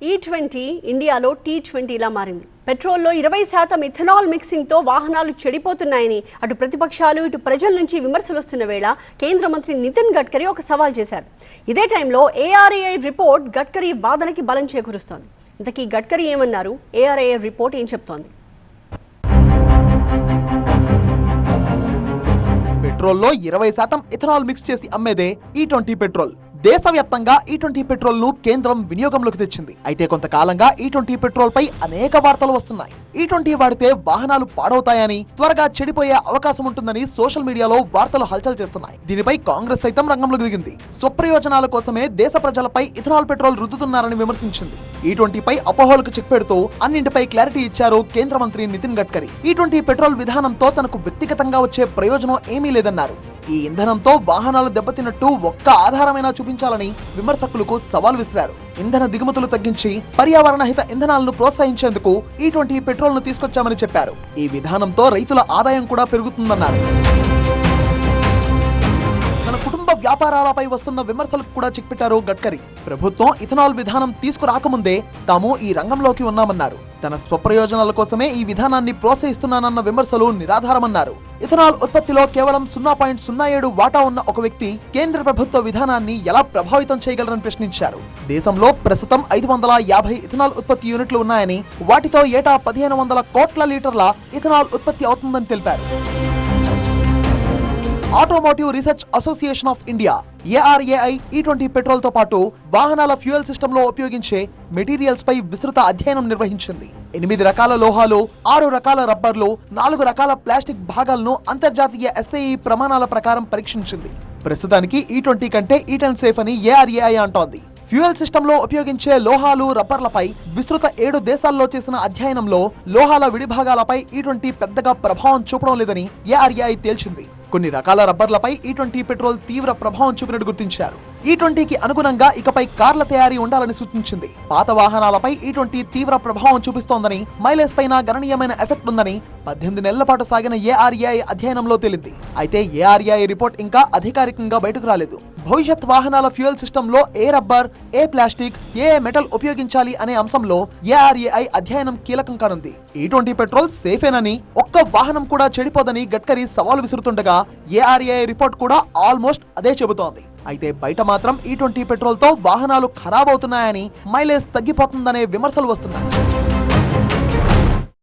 E20 ఇండియాలో T20లా మారింది. పెట్రోల్లో 20% ethanol mixing తో వాహనాలు చెడిపోతున్నాయని అటు ప్రతిపక్షాలు ఇటు ప్రజల నుంచి విమర్శలు వస్తున్న వేళ కేంద్ర మంత్రి నితిన్ గడ్కరీ ఒక సవాల్ చేశారు. ఇదే టైంలో ARAI రిపోర్ట్ గడ్కరీ వాదనకి బలం చేకూరుస్తోంది. ఇంతకీ గడ్కరీ ఏమన్నారు? ARAI రిపోర్ట్ ఏం చెప్తోంది? పెట్రోల్లో 20% ఇథనాల్ మిక్స్ చేసి అమ్మేదే E20 పెట్రోల్. దేశవ్యాప్తంగా E20 పెట్రోల్ ను కేంద్రం వినియోగంలోకి తెచ్చింది. అయితే కొంతకాలంగా E20 పెట్రోల్ పై అనేక వార్తలు వస్తున్నాయి. E20 వాడితే వాహనాలు పాడవుతాయని, త్వరగా చెడిపోయే అవకాశం ఉంటుందని సోషల్ మీడియాలో వార్తలు హల్చల్ చేస్తున్నాయి. దీనిపై కాంగ్రెస్ సైతం రంగంలోకి దిగింది. స్వప్రయోజనాల కోసమే దేశ ప్రజలపై ఇథనాల్ పెట్రోల్ రుద్దుతున్నారని విమర్శించింది. E20 పై అపోహలకు చెక్ పెడుతూ అన్నింటిపై క్లారిటీ ఇచ్చారు కేంద్ర మంత్రి నితిన్ గడ్కరీ. E20 పెట్రోల్ విధానంతో తనకు వ్యక్తిగతంగా వచ్చే ప్రయోజనం ఏమీ లేదన్నారు. ఈ ఇంధనంతో వాహనాలు దెబ్బతిన్నట్టు ఒక్క ఆధారమైనా చూపించాలని విమర్శకులకు సవాల్ విసిరారు. ఇంధన దిగుమతులు తగ్గించి పర్యావరణ హిత ఇంధనాలను ప్రోత్సహించేందుకు E20 పెట్రోల్ ను తీసుకొచ్చామని చెప్పారు. ఈ విధానంతో రైతుల ఆదాయం కూడా పెరుగుతుందన్నారు. తన కుటుంబ వ్యాపారాలపై వస్తున్న విమర్శలకు కూడా చెక్ పెట్టారు గడ్కరీ. ప్రభుత్వం ఇథనాల్ విధానం తీసుకురాకముందే తాము ఈ రంగంలోకి ఉన్నామన్నారు. తన స్వప్రయోజనాల కోసమే ఈ విధానాన్ని ప్రోత్సహిస్తున్నానన్న విమర్శలు నిరాధారమన్నారు. ఇథనాల్ ఉత్పత్తిలో కేవలం 0.07 వాటా ఉన్న ఒక వ్యక్తి కేంద్ర ప్రభుత్వ విధానాన్ని ఎలా ప్రభావితం చేయగలరని ప్రశ్నించారు. దేశంలో ప్రస్తుతం 550 ఇథనాల్ ఉత్పత్తి యూనిట్లు ఉన్నాయని, వాటితో ఏటా 1500 కోట్ల లీటర్ల ఇథనాల్ ఉత్పత్తి అవుతుందని తెలిపారు. Automotive research association of India ARAI E20 petrol తో పాటు వాహనాల ఫ్యూయల్ సిస్టమ్ లో ఉపయోగించే మెటీరియల్స్ పై విస్తృత అధ్యయనం నిర్వహించింది. 8 రకాల లోహాలు, 6 రకాల రబ్బర్లు, 4 రకాల ప్లాస్టిక్ భాగాలను అంతర్జాతీయ SAE ప్రమాణాల ప్రకారం పరీక్షించింది. ప్రస్తుతానికి E20 కంటే E10 సేఫ్ అని ARAI అంటోంది. ఫ్యూయల్ సిస్టమ్ లో ఉపయోగించే లోహాలు, రబ్బర్లపై విస్తృత 7 దేశాల్లో చేసిన అధ్యయనంలో లోహాల విడిభాగాలపై E20 పెద్దగా ప్రభావం చూపడం లేదని ARAI తేల్చింది. కొన్ని రకాల రబ్బర్లపై E20 పెట్రోల్ తీవ్ర ప్రభావం చూపినట్టు గుర్తించారు. E20కి అనుగుణంగా ఇకపై కార్ల తయారీ ఉండాలని సూచించింది. పాత వాహనాలపై E20 తీవ్ర ప్రభావం చూపిస్తోందని, మైలేజ్ పైన గణనీయమైన ఎఫెక్ట్ ఉందని 18 నెలల పాటు సాగిన ARAI అధ్యయనంలో తేలింది. అయితే ARAI రిపోర్ట్ ఇంకా అధికారికంగా బయటకు రాలేదు. భవిష్యత్ వాహనాల ఫ్యూయల్ సిస్టమ్ లో ఏ రబ్బర్, ఏ ప్లాస్టిక్, ఏ మెటల్ ఉపయోగించాలి అనే అంశంలో ARAI అధ్యయనం కీలకం కానుంది. E20 పెట్రోల్ సేఫేనని, ఒక్క వాహనం కూడా చెడిపోదని గడ్కరీ సవాల్ విసురుతుండగా ARAI రిపోర్ట్ కూడా ఆల్మోస్ట్ అదే చెబుతోంది. అయితే బయట మాత్రం E20 పెట్రోల్ తో వాహనాలు ఖరాబ్ అవుతున్నాయని, మైలేజ్ తగ్గిపోతుందనే విమర్శలు వస్తున్నాయి.